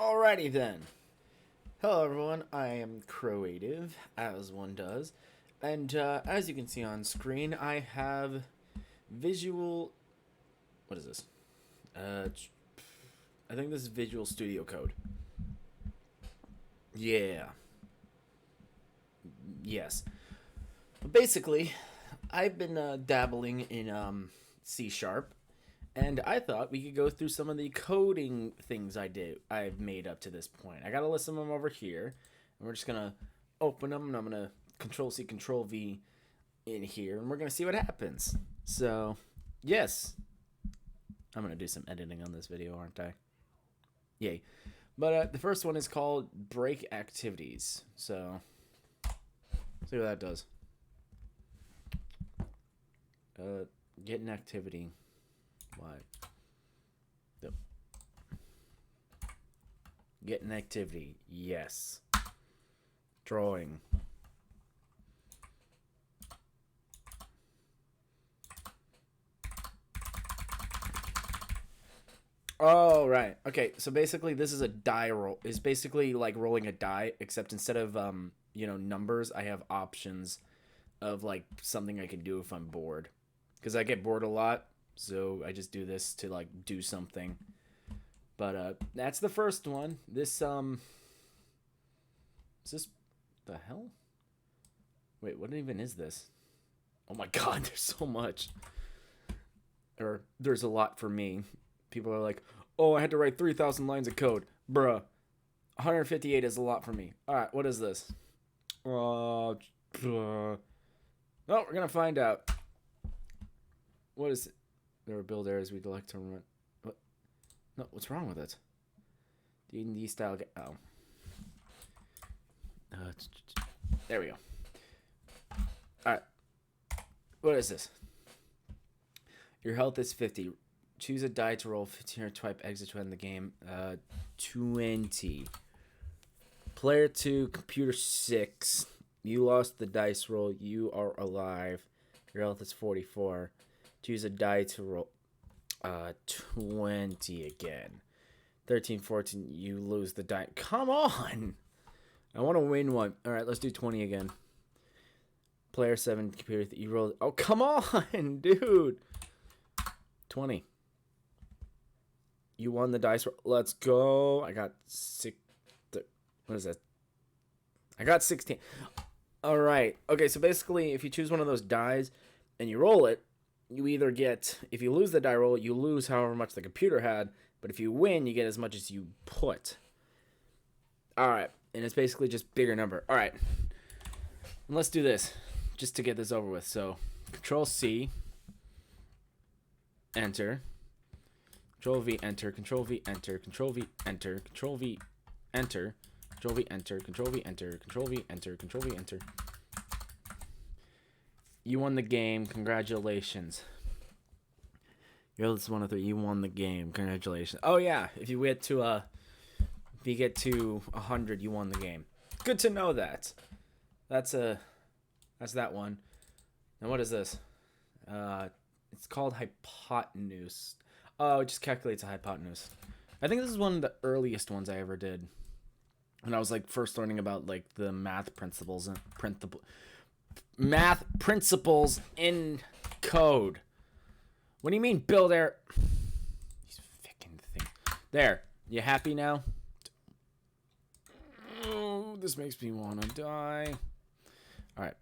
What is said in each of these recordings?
Alrighty then. Hello everyone, I am Croative, as one does. And as you can see on screen, I have visual... What is this? I think this is Visual Studio Code. Yeah. Yes. But basically, I've been dabbling in C Sharp, and I thought we could go through some of the coding things I've made up to this point. I got a list of them over here, and we're just gonna open them, and I'm gonna Control C, Control V in here, and we're gonna see what happens. So, yes, I'm gonna do some editing on this video, aren't I? Yay! But the first one is called Break Activities. So, see what that does. Get an activity. What? Yep. Get an activity. Yes. Drawing. Oh, right. Okay, so basically this is a die roll. It's basically like rolling a die, except instead of numbers, I have options of like something I can do if I'm bored. Because I get bored a lot, so I just do this to like do something. But that's the first one. This is this the hell? Wait, what even is this? Oh my god, there's so much. Or there's a lot for me. People are like, "Oh, I had to write 3,000 lines of code." Bruh. 158 is a lot for me. All right, what is this? Oh, we're going to find out. What is it? There are build areas we'd like to run. What? No, what's wrong with it? D&D style. Oh. There we go. Alright. What is this? Your health is 50. Choose a die to roll 15 or type exit to end the game. 20. Player 2, computer 6. You lost the dice roll. You are alive. Your health is 44. Choose a die to roll 20 again. 13, 14, you lose the die. Come on! I want to win one. Alright, let's do 20 again. Player 7, computer, you roll. Oh, come on, dude! 20. You won the dice roll. Let's go. I got 6. What is that? I got 16. Alright. Okay, so basically, if you choose one of those dies and you roll it, you either get, if you lose the die roll, you lose however much the computer had, but if you win, you get as much as you put. Alright, and it's basically just bigger number. Alright, and let's do this, just to get this over with. So, Control C, Enter, Control V, Enter, Control V, Enter, Control V, Enter, Control V, Enter, Control V, Enter, Control V, Enter, Control V, Enter, Control V, Enter. You won the game. Congratulations. You're this 103. You won the game. Congratulations. Oh yeah, if you get to 100, you won the game. Good to know that. That's that one. And what is this? It's called hypotenuse. Oh, it just calculates a hypotenuse. I think this is one of the earliest ones I ever did. When I was like first learning about like the math principles in code. What do you mean build air? These fucking things. There. You happy now? Oh, this makes me want to die. Alright.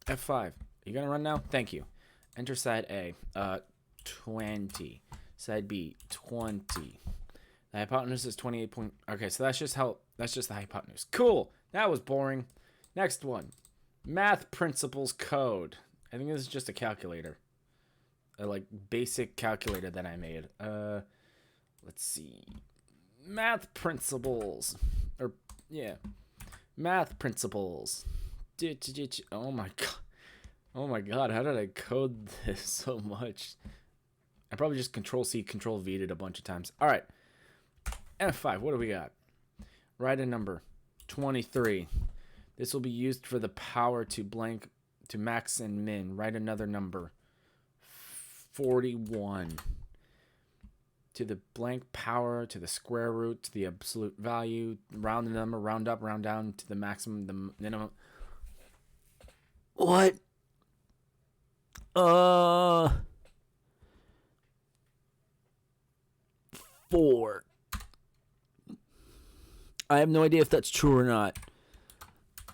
F5. You gonna run now? Thank you. Enter side A. 20. Side B. 20. The hypotenuse is 28 point. Okay, so that's just the hypotenuse. Cool. That was boring. Next one. Math principles code. I think this is just a calculator. A like basic calculator that I made. Let's see. Math principles. Or yeah. Math principles. Oh my god. Oh my god, how did I code this so much? I probably just Control C, Control V'd it a bunch of times. Alright. F5, what do we got? Write a number. 23. This will be used for the power to blank to max and min. Write another number. 41. to the blank power, to the square root, to the absolute value, round the number, round up, round down, to the maximum, the minimum. What? 4. I have no idea if that's true or not.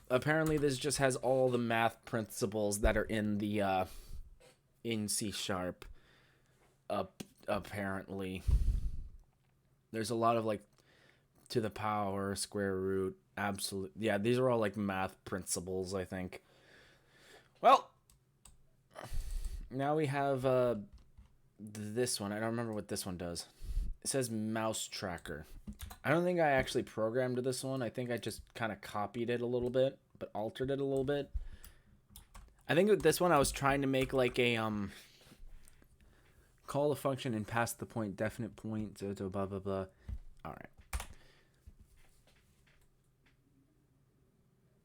Apparently, this just has all the math principles that are in the in C#. Apparently, there's a lot of like to the power, square root, absolute. Yeah, these are all like math principles, I think. Well, now we have this one. I don't remember what this one does. It says mouse tracker. I don't think I actually programmed this one. I think I just kind of copied it a little bit, but altered it a little bit. I think with this one I was trying to make like a call a function and pass the point, definite point, so blah blah blah. All right.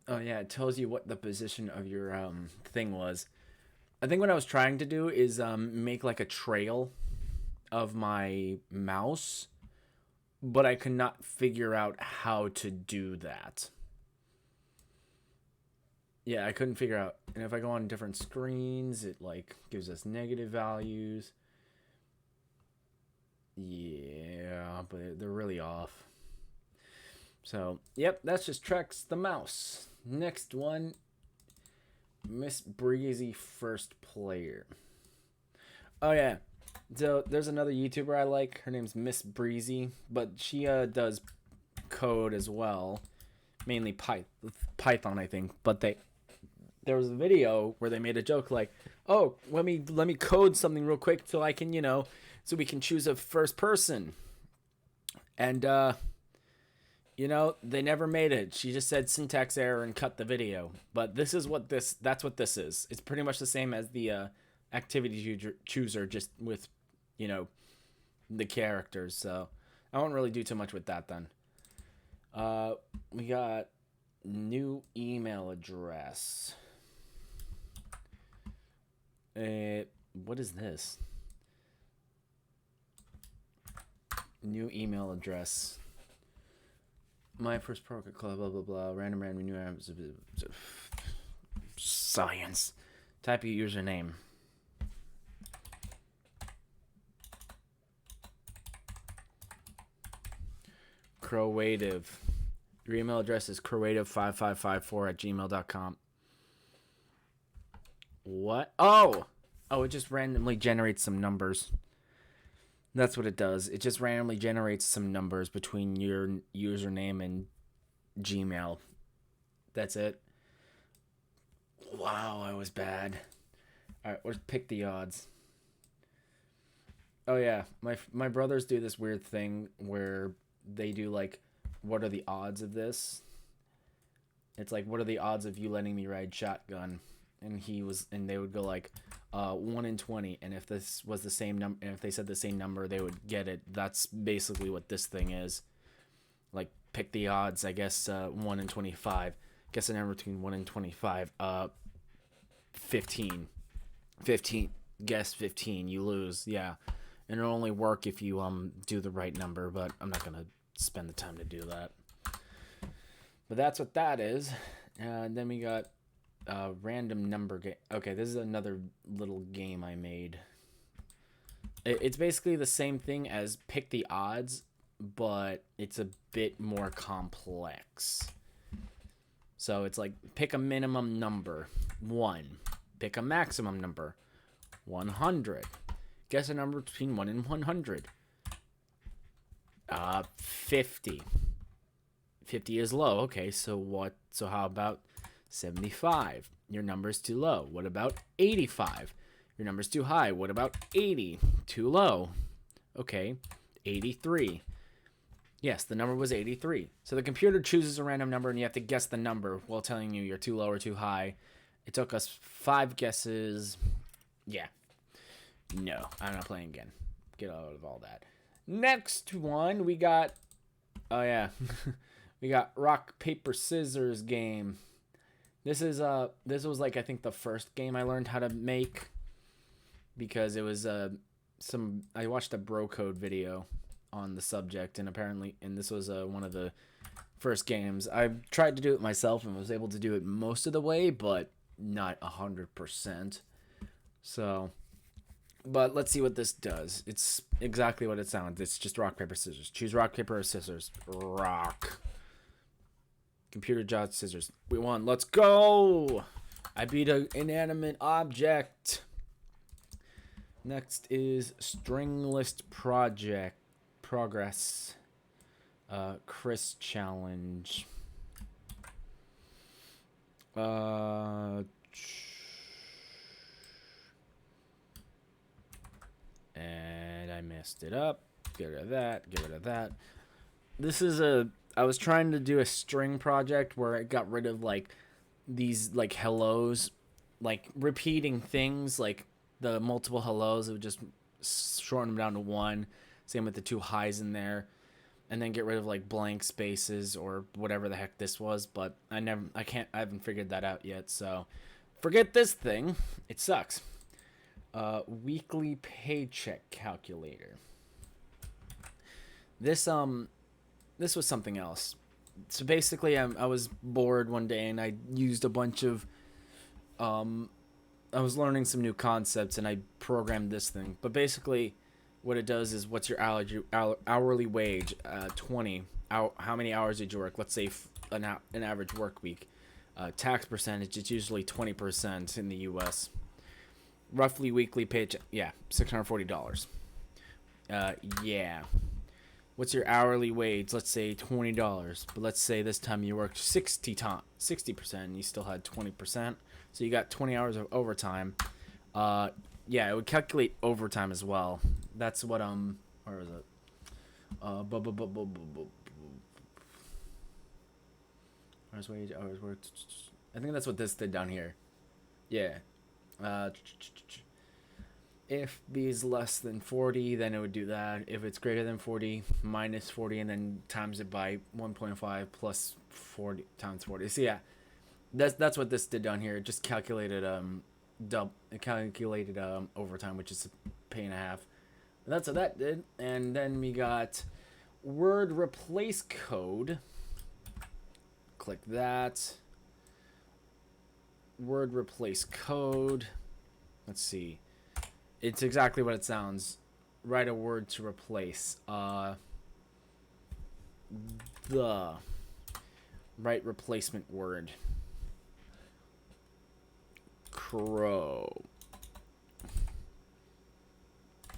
Oh yeah, it tells you what the position of your thing was. I think what I was trying to do is make like a trail of my mouse, but I could not figure out how to do that. Yeah, I couldn't figure out. And if I go on different screens, it like gives us negative values. Yeah, but they're really off. So, yep, that's just tracks the mouse. Next one, Miss Breezy first player. Oh yeah. So there's another YouTuber I like. Her name's Miss Breezy, but she does code as well, mainly Python, I think. But there was a video where they made a joke like, "Oh, let me code something real quick so I can, so we can choose a first person." And they never made it. She just said syntax error and cut the video. But that's what this is. It's pretty much the same as the activity chooser, just with the characters. So I won't really do too much with that then. We got new email address. What is this? New email address. My first program club, blah blah blah. Random new science. Type your username. Creative. Your email address is creative5554@gmail.com. What? Oh, it just randomly generates some numbers. That's what it does. It just randomly generates some numbers between your username and Gmail. That's it. Wow, I was bad. All right, let's pick the odds. Oh yeah, my brothers do this weird thing where they do like, what are the odds of this? It's like, what are the odds of you letting me ride shotgun? And they would go like 1 in 20, and if this was the same number, and if they said the same number, they would get it. That's basically what this thing is. Like, pick the odds. I guess 1 in 25. Guess a number between 1 and 25. 15. 15. Guess 15. You lose. Yeah, and it'll only work if you do the right number. But I'm not gonna spend the time to do that. But that's what that is. And then we got random number game. Okay, this is another little game I made. It's basically the same thing as pick the odds, but it's a bit more complex. So it's like, pick a minimum number, 1. Pick a maximum number, 100. Guess a number between 1 and 100. 50. 50 is low. Okay, so how about 75? Your number's too low. What about 85? Your number's too high. What about 80? Too low. Okay, 83. Yes, the number was 83. So the computer chooses a random number and you have to guess the number while telling you you're too low or too high. It took us 5 guesses. Yeah. No, I'm not playing again. Get out of all that. Next one, we got... Oh, yeah. We got rock, paper, scissors game. This was like, I think the first game I learned how to make, because it was I watched a bro code video on the subject, and apparently, and this was one of the first games. I tried to do it myself and was able to do it most of the way, but not 100%. So, but let's see what this does. It's exactly what it sounds. It's just rock, paper, scissors. Choose rock, paper, or scissors. Rock. Computer jot scissors. We won. Let's go. I beat an inanimate object. Next is stringless project progress. Chris challenge. And I messed it up. Get rid of that. Get rid of that. This is I was trying to do a string project where it got rid of like these like hellos, like repeating things, like the multiple hellos. It would just shorten them down to one. Same with the two highs in there, and then get rid of like blank spaces or whatever the heck this was. But I haven't figured that out yet. So forget this thing. It sucks. Weekly paycheck calculator. This was something else. So basically, I was bored one day and I used a bunch of I was learning some new concepts and I programmed this thing. But basically, what it does is, what's your hourly wage? 20. How many hours did you work? Let's say an average work week. Tax percentage, it's usually 20% in the U.S. Roughly weekly paycheck, yeah, $640. Yeah. What's your hourly wage? Let's say $20. But let's say this time you worked 60% and you still had 20%. So you got 20 hours of overtime. Yeah, it would calculate overtime as well. That's what where is it? Hours wage, hours worked. I think that's what this did down here. Yeah. If b is less than 40, then it would do that. If it's greater than 40, minus 40, and then times it by 1.5 plus 40 times 40. So yeah, that's what this did down here. It just calculated overtime, which is a pay and a half. And that's what that did. And then we got word replace code. Click that. Word replace code. Let's see. It's exactly what it sounds. Write a word to replace. The right replacement word. Crow.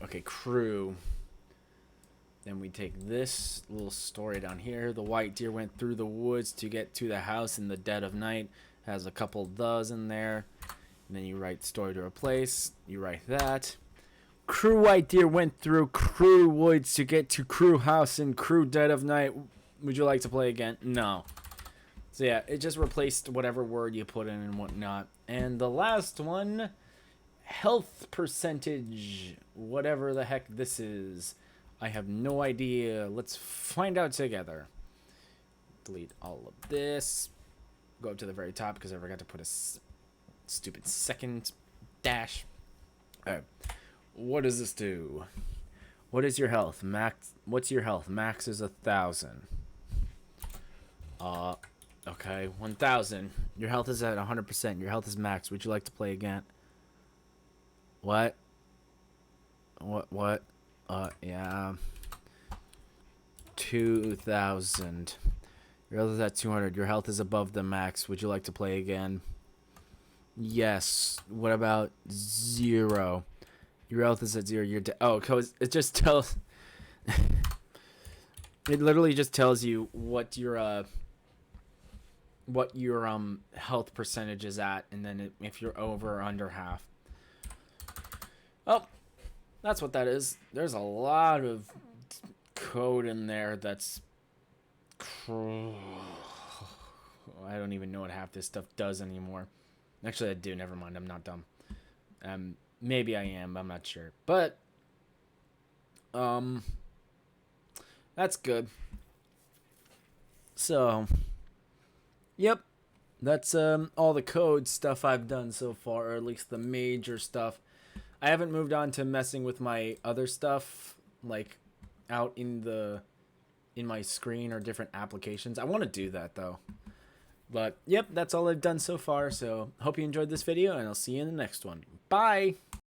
Okay, crew. Then we take this little story down here. The white deer went through the woods to get to the house in the dead of night. Has a couple thes in there. And then you write story to replace. You write that. Crew white deer went through crew woods to get to crew house in crew dead of night. Would you like to play again? No. So yeah, it just replaced whatever word you put in and whatnot. And the last one, health percentage. Whatever the heck this is. I have no idea. Let's find out together. Delete all of this. Go up to the very top because I forgot to put a stupid second dash. Alright. What does this do? What is your health? Max. What's your health? Max is 1,000. Okay. 1,000. Your health is at 100%. Your health is max. Would you like to play again? What? What? Yeah. 2,000. Your health is at 200. Your health is above the max. Would you like to play again? Yes. What about 0? Your health is at 0. You're oh, cause it just tells. It literally just tells you what your health percentage is at, and then if you're over or under half. Oh, that's what that is. There's a lot of code in there that's. I don't even know what half this stuff does anymore. Actually, I do. Never mind. I'm not dumb. Maybe I am. I'm not sure. But, that's good. So, yep. That's all the code stuff I've done so far, or at least the major stuff. I haven't moved on to messing with my other stuff, like out in my screen or different applications. I want to do that though. But yep, that's all I've done so far. So hope you enjoyed this video, and I'll see you in the next one. Bye.